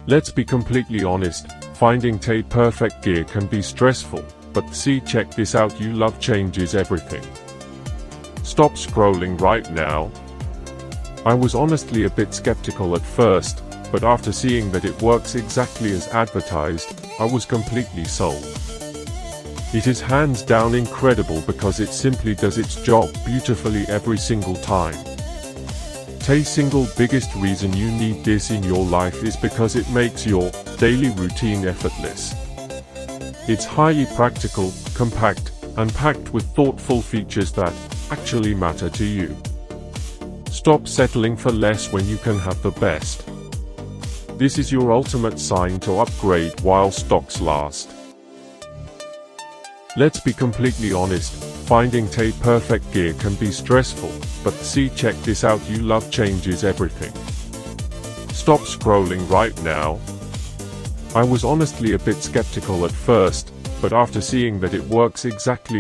Let's be completely honest, finding the perfect gear can be stressful, but see, check this out, you love changes everything. Stop scrolling right now. I was honestly a bit skeptical at first, but after seeing that it works exactly as advertised, I was completely sold. It is hands down incredible because it simply does its job beautifully every single time. The single biggest reason you need this in your life is because it makes your daily routine effortless. It's highly practical, compact, and packed with thoughtful features that actually matter to you. Stop settling for less when you can have the best. This is your ultimate sign to upgrade while stocks last. Let's be completely honest, finding the perfect gear can be stressful, but see, check this out, you love changes everything. Stop scrolling right now. I was honestly a bit skeptical at first, but after seeing that it works exactly